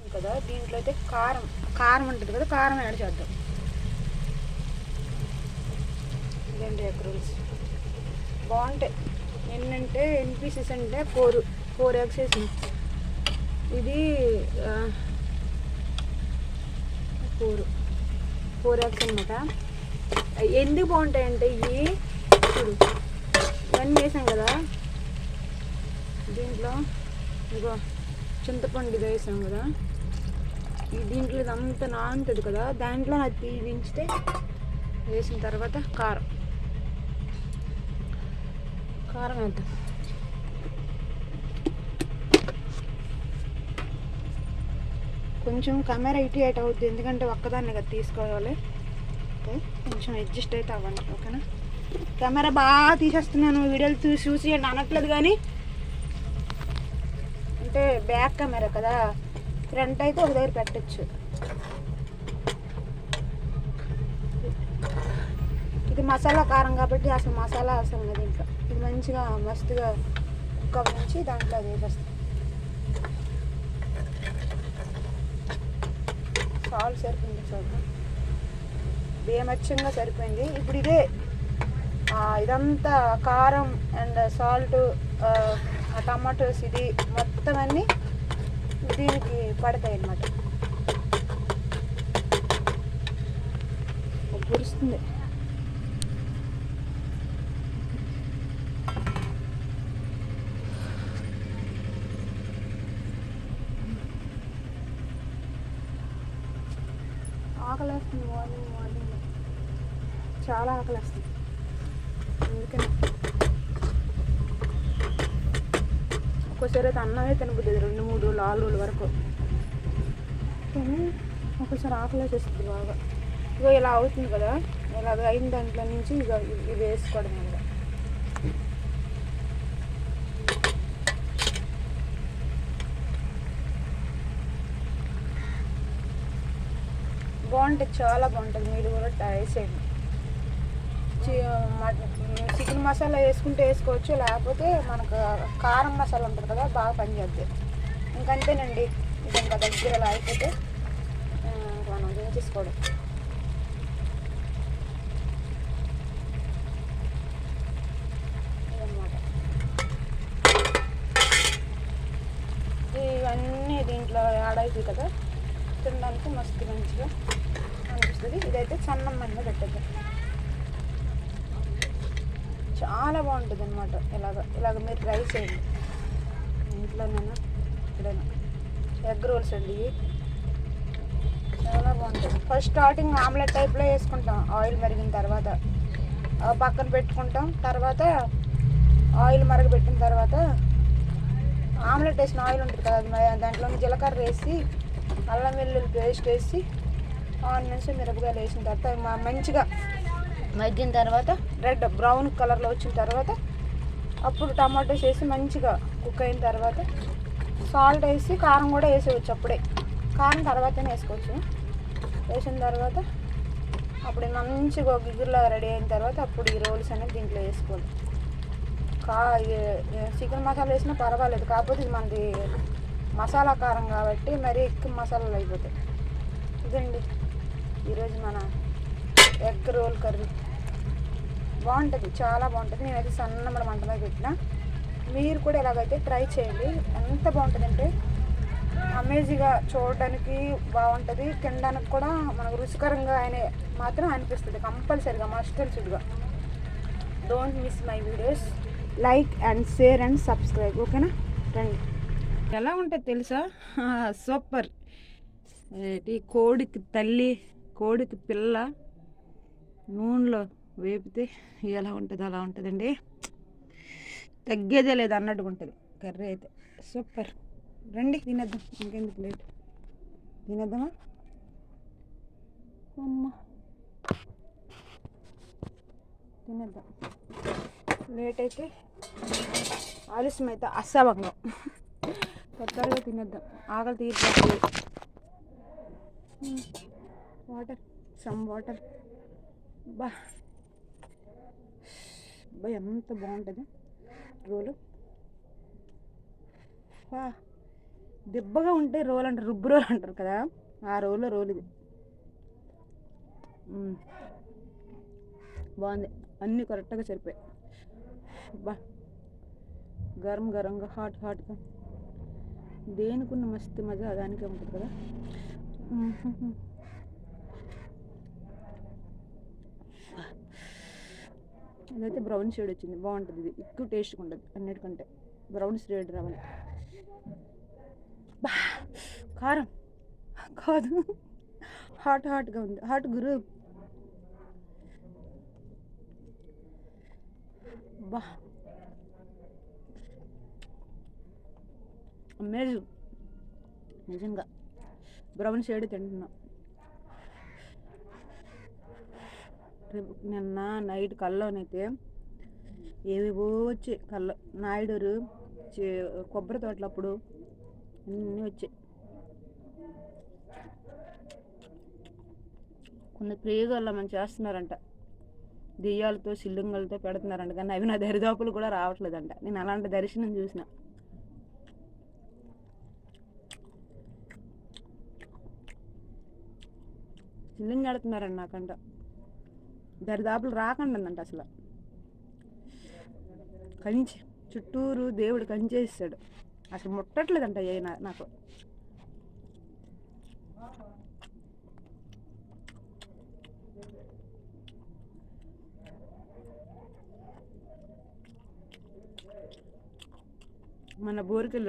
ఉంది కదా, దీంట్లో అయితే కారం కారం ఉంటుంది కదా, కారం యాడ్ చేద్దాం. ఇదండి ఎగ్ రోల్స్ బాగుంటాయి. ఎన్ని పీసెస్ అంటే ఫోర్ ఎగ్స్ వేసి, ఇది ఫోర్ ఎగ్స్ అనమాట. ఎందుకు బాగుంటాయంటే ఇవి చూడు, ఇవన్నీ వేసాం కదా దీంట్లో, ఇదిగో చింతపండు ఇది వేసాం కదా, దీంట్లో ఇదంతా నానుతుంది కదా, దాంట్లో అది దించితే వేసిన తర్వాత కారం వేద్దాం. కొంచెం కెమెరా ఇటు ఎట్ అవుద్ది, ఎందుకంటే ఒక్కదాన్ని కదా తీసుకోవాలి. ఓకే, కొంచెం అడ్జస్ట్ అయితే అవ్వండి, ఓకేనా. కెమెరా బాగా తీసేస్తున్నాను, వీడియోలు చూసి అనట్లేదు, కానీ అంటే బ్యాక్ కెమెరా కదా, ఫ్రంట్ అయితే ఒక దగ్గర పెట్టచ్చు. ఇది మసాలా కారం కాబట్టి అసలు మసాలా అవసరం లేదు ఇంకా. ఇది మంచిగా మస్తుగా కుక్క నుంచి దాంట్లో అది వేసేస్తాం. సాల్ట్ సరిపోయింది, చూద్దాం. బేమచ్చంగా సరిపోయింది. ఇప్పుడు ఇదంతా కారం అండ్ సాల్ట్, టమాటోస్, ఇది మొత్తం అన్నీ దీనికి పడతాయి అన్నమాట. పురుస్తుంది. ఆకలేస్తుంది, మార్నింగ్ చాలా ఆకలేస్తుంది, అందుకని ఒక్కోసారి అయితే అన్నమే తినబుద్ది 2-3 4 వరకు, కానీ ఒక్కోసారి ఆకలేసేస్తుంది బాగా. ఇగో ఇలా అవుతుంది కదా, ఇలాగ అయిన దాంట్లో నుంచి ఇవి వేసుకోవడం వల్ల బాగుంటుంది, చాలా బాగుంటుంది. మీరు కూడా ట్రై చేయండి. చికెన్ మసాలా వేసుకుంటే వేసుకోవచ్చు, లేకపోతే మనకు కారం మసాలా ఉంటుంది కదా, బాగా పనిచేద్ది. ఇంకంతేనండి, ఇది ఇంకా దగ్గర ఇలా అయిపోతే మనం దించేసుకోవడం. ఇదన్నమాట. ఇవన్నీ దీంట్లో యాడ్ అవుతాయి కదా, తినడానికి మస్తు మంచిగా అనిపిస్తుంది. ఇదైతే సన్నం మంది పెట్టద్దు, చాలా బాగుంటుంది అనమాట. ఇలాగ మీరు ట్రై చేయండి ఇంట్లోనైనా ఎక్కడైనా. ఎగ్ రోల్స్ అండి చాలా బాగుంటుంది. ఫస్ట్ స్టార్టింగ్ ఆమ్లెట్ టైప్లో వేసుకుంటాం, ఆయిల్ మరిగిన తర్వాత పక్కన పెట్టుకుంటాం. తర్వాత ఆయిల్ మరగబెట్టిన తర్వాత ఆమ్లెట్ వేసిన ఆయిల్ ఉంటుంది కదా, దాంట్లో జీలకర్ర వేసి, అల్లం వెల్లుల్లి పేస్ట్ వేసి, ఆనియన్స్ మిరపకాయలు వేసిన తర్వాత మంచిగా మగ్గిన తర్వాత రెడ్ బ్రౌన్ కలర్లో వచ్చిన తర్వాత అప్పుడు టమాటోస్ వేసి మంచిగా కుక్ అయిన తర్వాత సాల్ట్ వేసి, కారం కూడా వేసేయచ్చు. అప్పుడే కారం తర్వాతనే వేసుకోవచ్చు. వేసిన తర్వాత అప్పుడు మంచిగా గిగురులా రెడీ అయిన తర్వాత అప్పుడు ఈ రోల్స్ అనేది దీంట్లో వేసుకోవాలి. చికెన్ మసాలా వేసినా పర్వాలేదు, కాకపోతే ఇది మనది మసాలా కారం కాబట్టి మరీ ఎక్కువ మసాలాలు అయిపోతాయి. ఇదండి ఈరోజు మన ఎగ్ రోల్ కర్రీ. బాగుంటుంది, చాలా బాగుంటుంది. నేనైతే సన్నమడ మంట మీద పెట్టిన, మీరు కూడా ఎలాగైతే ట్రై చేయండి. ఎంత బాగుంటుందంటే అమేజింగ్గా, చూడడానికి బాగుంటుంది, తినడానికి కూడా మనకు రుచికరంగా మాత్రం అనిపిస్తుంది. కంపల్సరీగా మస్ట్ అండ్ షుడ్గా. Don't miss my videos. Like and share and subscribe, ఓకేనా. రండి, ఎలా ఉంటుంది తెలుసా, సూపర్. కోడికి తల్లి, కోడికి పిల్ల నూనెలో వేపితే ఎలా ఉంటుంది అలా ఉంటుందండి. తగ్గేదే లేదు అన్నట్టుగా ఉంటుంది కర్రీ అయితే. సూపర్. రండి తినేద్దాం, ఇంకెందుకు లేట్, తినేద్దామా. అమ్మ తినేద్దాం, లేట్ అయితే ఆలస్యం అయితే అసభంగం. త్వరగా తినేద్దాం, ఆకలి తీర్చేది. Water, some water. బా ఎంత బాగుంటుంది రోలు. దిబ్బగా ఉంటే రోల్ అంటారు, రుబ్బు రోల్ అంటారు కదా, ఆ రోల్లో రోల్ ఇది. బాగుంది, అన్నీ కరెక్ట్గా సరిపోయాయి. బా గరం గరంగా హాట్గా దేనికున్న మస్తు మజా దానికే ఉంటుంది కదా. ఇదైతే బ్రౌన్ షేడ్ వచ్చింది, బాగుంటుంది. ఇది ఎక్కువ టేస్ట్గా ఉంటుంది అన్నిటికంటే, బ్రౌన్ షేడ్ రావాలి. బా కారం కాదు, హాట్గా ఉంది. హాట్ గురు, బా అమేజింగ్. నిజంగా బ్రౌన్ షేడ్ తింటున్నా. నిన్న నైట్ కల్లోనైతే ఏవేవో వచ్చాయి కల్లో, నాయుడు కొబ్బరి తోటలప్పుడు అన్నీ వచ్చాయి. కొన్ని ప్రయోగాల్లో మనం చేస్తున్నారంట, దెయ్యాలతో సిల్లింగలతో పెడుతున్నారంట, కానీ అవి నా దరిదాపులు కూడా రావట్లేదంట. నేను అలాంటి దర్శనం చూసిన. సిల్లింగ్ పెడుతున్నారండి నాకంట, దరిదాపులు రాకండి అసలు. కంచి చుట్టూరు దేవుడు కంచేస్తాడు, అసలు ముట్టట్లేదంట నాకు. మన బోరుకెళ్ళి